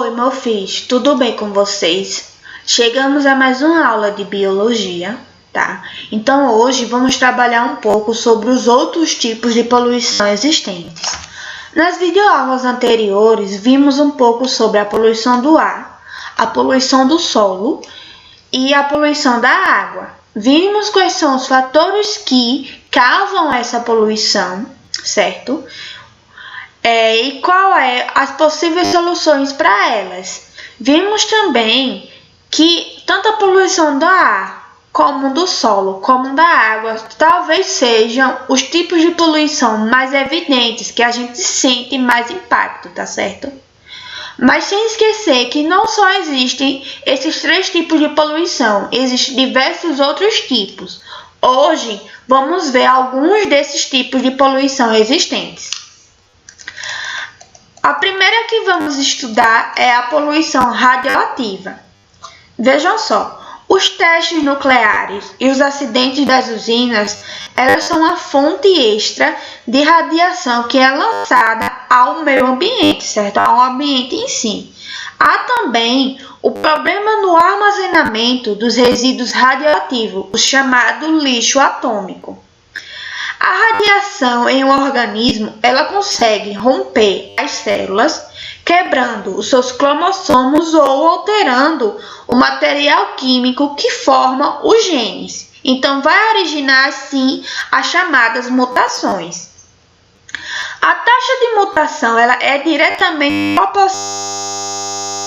Oi, meu filhos, tudo bem com vocês? Chegamos a mais uma aula de biologia, tá? Então hoje vamos trabalhar um pouco sobre os outros tipos de poluição existentes. Nas videoaulas anteriores, vimos um pouco sobre a poluição do ar, a poluição do solo e a poluição da água. Vimos quais são os fatores que causam essa poluição, certo? E qual é as possíveis soluções para elas. Vimos também que tanto a poluição do ar, como do solo, como da água, talvez sejam os tipos de poluição mais evidentes, que a gente sente mais impacto, tá certo? Mas sem esquecer que não só existem esses 3 tipos de poluição, existem diversos outros tipos. Hoje vamos ver alguns desses tipos de poluição existentes. A primeira que vamos estudar é a poluição radioativa. Vejam só, os testes nucleares e os acidentes das usinas, elas são uma fonte extra de radiação que é lançada ao meio ambiente, certo? Ao ambiente em si. Há também o problema no armazenamento dos resíduos radioativos, o chamado lixo atômico. A radiação em um organismo, ela consegue romper as células, quebrando os seus cromossomos ou alterando o material químico que forma os genes. Então, vai originar, assim, as chamadas mutações. A taxa de mutação, ela é diretamente proporcional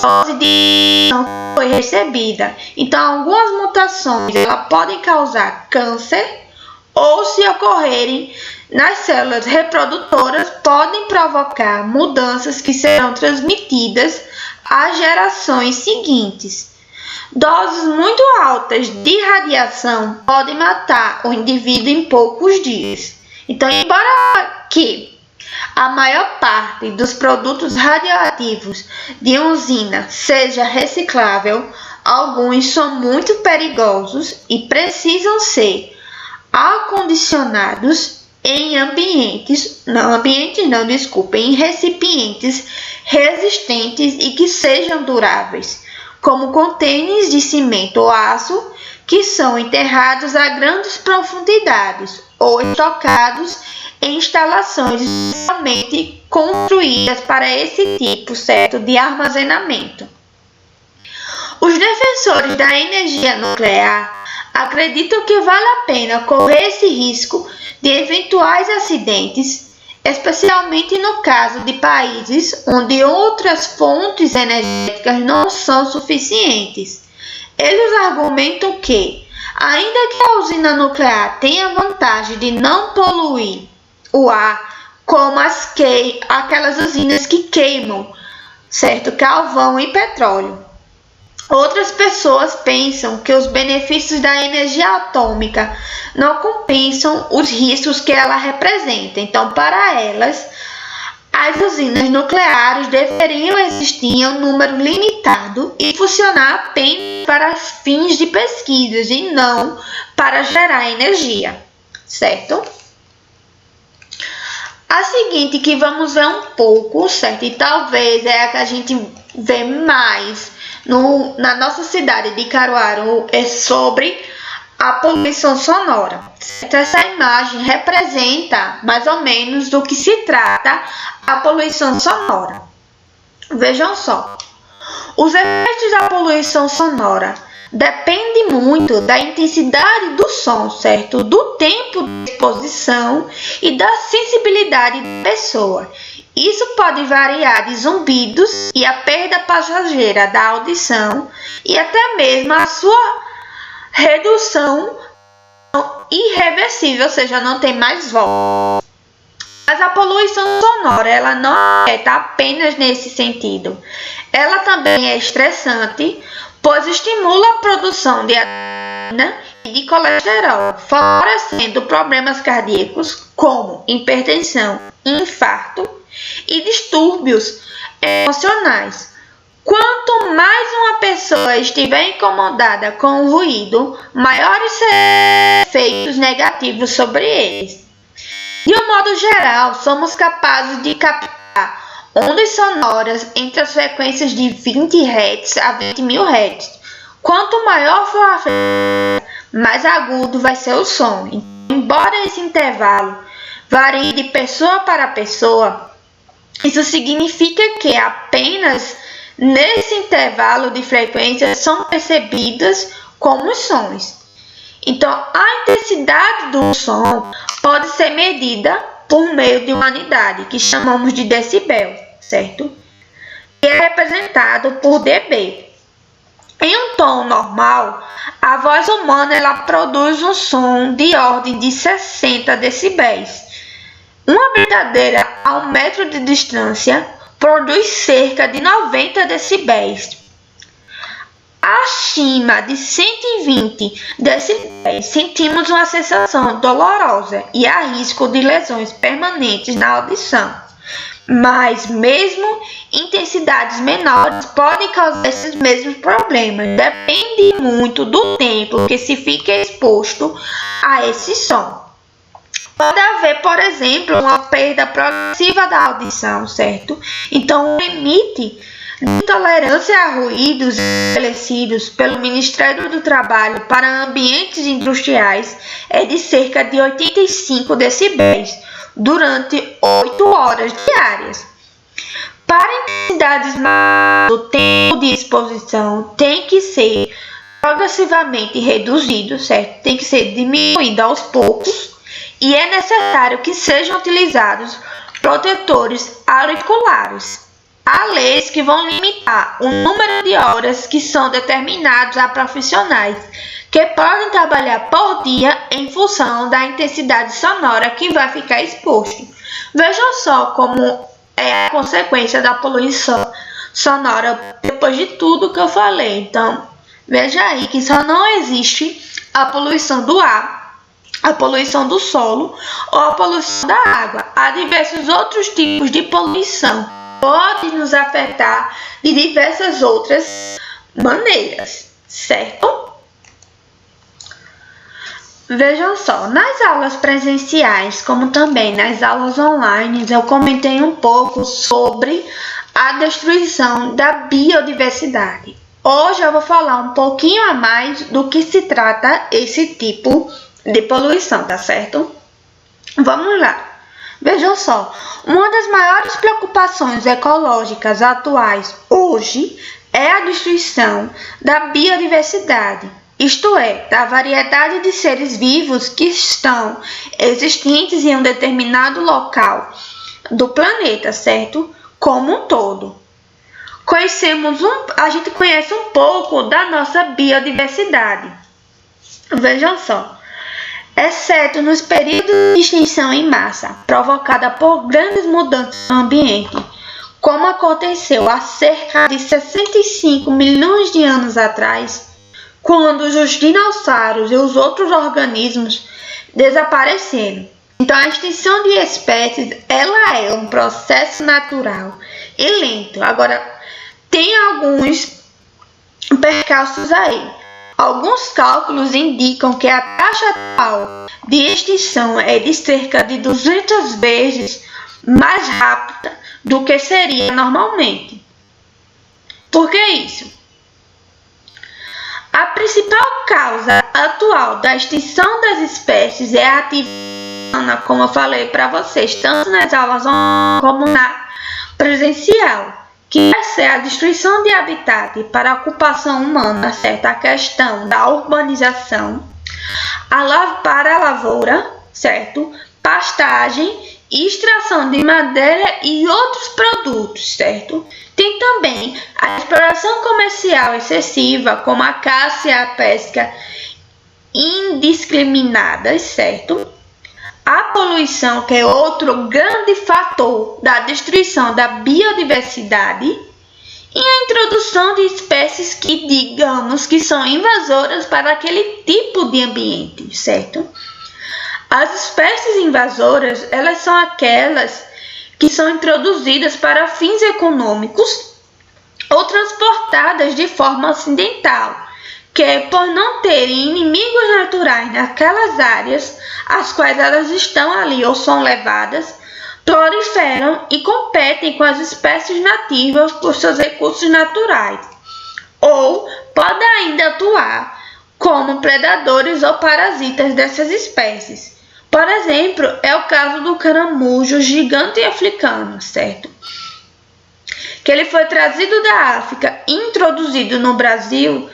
à de que foi recebida. Então, algumas mutações, elas podem causar câncer, ou se ocorrerem nas células reprodutoras, podem provocar mudanças que serão transmitidas às gerações seguintes. Doses muito altas de radiação podem matar o indivíduo em poucos dias. Então, embora que a maior parte dos produtos radioativos de uma usina seja reciclável, alguns são muito perigosos e precisam ser acondicionados em recipientes resistentes e que sejam duráveis, como contêineres de cimento ou aço que são enterrados a grandes profundidades ou estocados em instalações especialmente construídas para esse tipo certo de armazenamento. Os defensores da energia nuclear acreditam que vale a pena correr esse risco de eventuais acidentes, especialmente no caso de países onde outras fontes energéticas não são suficientes. Eles argumentam que, ainda que a usina nuclear tenha a vantagem de não poluir o ar, como aquelas usinas que queimam, certo, carvão e petróleo, outras pessoas pensam que os benefícios da energia atômica não compensam os riscos que ela representa. Então, para elas, as usinas nucleares deveriam existir em um número limitado e funcionar apenas para fins de pesquisas e não para gerar energia, certo? A seguinte que vamos ver um pouco, certo? E talvez é a que a gente vê mais na nossa cidade de Caruaru, é sobre a poluição sonora. Essa imagem representa mais ou menos do que se trata a poluição sonora. Vejam só, os efeitos da poluição sonora dependem muito da intensidade do som, certo? Do tempo de exposição e da sensibilidade da pessoa. Isso pode variar de zumbidos e a perda passageira da audição e até mesmo a sua redução irreversível, ou seja, não tem mais voz. Mas a poluição sonora, ela não afeta apenas nesse sentido. Ela também é estressante, pois estimula a produção de adrenalina e de colesterol, favorecendo problemas cardíacos como hipertensão, infarto e distúrbios emocionais. Quanto mais uma pessoa estiver incomodada com o ruído, maiores serão os efeitos negativos sobre eles. De um modo geral, somos capazes de captar ondas sonoras entre as frequências de 20 Hz a 20.000 Hz. Quanto maior for a frequência, mais agudo vai ser o som. Embora esse intervalo varie de pessoa para pessoa, isso significa que apenas nesse intervalo de frequências são percebidas como sons. Então, a intensidade do som pode ser medida por meio de uma unidade que chamamos de decibel, certo? Que é representado por dB. Em um tom normal, a voz humana ela produz um som de ordem de 60 decibéis. Uma brincadeira a 1 metro de distância produz cerca de 90 decibéis. Acima de 120 decibéis, sentimos uma sensação dolorosa e há risco de lesões permanentes na audição. Mas mesmo intensidades menores podem causar esses mesmos problemas. Depende muito do tempo que se fica exposto a esse som. Pode haver, por exemplo, uma perda progressiva da audição, certo? Então, o limite de tolerância a ruídos estabelecidos pelo Ministério do Trabalho para ambientes industriais é de cerca de 85 decibéis durante 8 horas diárias. Para intensidades maiores, o tempo de exposição tem que ser progressivamente reduzido, certo? Tem que ser diminuído aos poucos e é necessário que sejam utilizados protetores auriculares. Há leis que vão limitar o número de horas que são determinados a profissionais que podem trabalhar por dia em função da intensidade sonora que vai ficar exposto. Vejam só como é a consequência da poluição sonora depois de tudo que eu falei. Então, veja aí que só não existe a poluição do ar, a poluição do solo ou a poluição da água. Há diversos outros tipos de poluição. Pode nos afetar de diversas outras maneiras, certo? Vejam só, nas aulas presenciais, como também nas aulas online, eu comentei um pouco sobre a destruição da biodiversidade. Hoje eu vou falar um pouquinho a mais do que se trata esse tipo de poluição, tá certo? Vamos lá. Vejam só, uma das maiores preocupações ecológicas atuais hoje é a destruição da biodiversidade, isto é, da variedade de seres vivos que estão existentes em um determinado local do planeta, certo? Como um todo. A gente conhece um pouco da nossa biodiversidade. Vejam só. Exceto nos períodos de extinção em massa, provocada por grandes mudanças no ambiente, como aconteceu há cerca de 65 milhões de anos atrás, quando os dinossauros e os outros organismos desapareceram. Então, a extinção de espécies ela é um processo natural e lento. Agora, tem alguns percalços aí. Alguns cálculos indicam que a taxa atual de extinção é de cerca de 200 vezes mais rápida do que seria normalmente. Por que isso? A principal causa atual da extinção das espécies é a atividade humana, como eu falei para vocês, tanto nas aulas online como na presencial, que vai ser a destruição de habitat para a ocupação humana, certo? A questão da urbanização, para a lavoura, certo? Pastagem, extração de madeira e outros produtos, certo? Tem também a exploração comercial excessiva, como a caça e a pesca indiscriminadas, certo? A poluição, que é outro grande fator da destruição da biodiversidade, e a introdução de espécies que, digamos, que são invasoras para aquele tipo de ambiente, certo? As espécies invasoras, elas são aquelas que são introduzidas para fins econômicos ou transportadas de forma acidental, que por não terem inimigos naturais naquelas áreas, as quais elas estão ali ou são levadas proliferam e competem com as espécies nativas por seus recursos naturais, ou podem ainda atuar como predadores ou parasitas dessas espécies. Por exemplo, é o caso do caramujo gigante africano, certo? Que ele foi trazido da África e introduzido no Brasil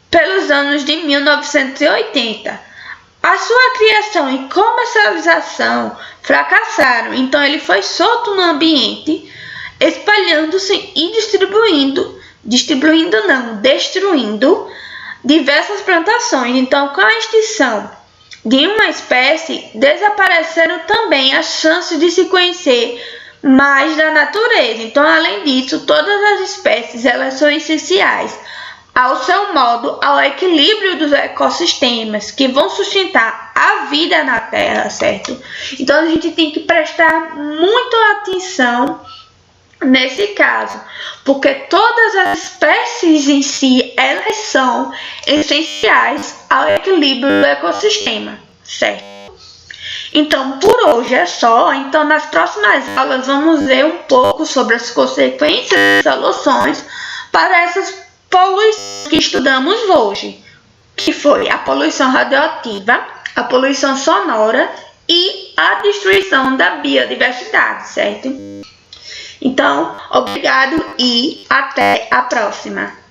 pelos anos de 1980. A sua criação e comercialização fracassaram, então ele foi solto no ambiente, espalhando-se e destruindo diversas plantações. Então, com a extinção de uma espécie, desapareceram também as chances de se conhecer mais da natureza. Então, além disso, todas as espécies elas são essenciais ao seu modo, ao equilíbrio dos ecossistemas que vão sustentar a vida na Terra, certo? Então, a gente tem que prestar muita atenção nesse caso, porque todas as espécies em si, elas são essenciais ao equilíbrio do ecossistema, certo? Então, por hoje é só. Então, nas próximas aulas, vamos ver um pouco sobre as consequências e soluções para essas poluições que estudamos hoje, que foi a poluição radioativa, a poluição sonora e a destruição da biodiversidade, certo? Então, obrigado e até a próxima!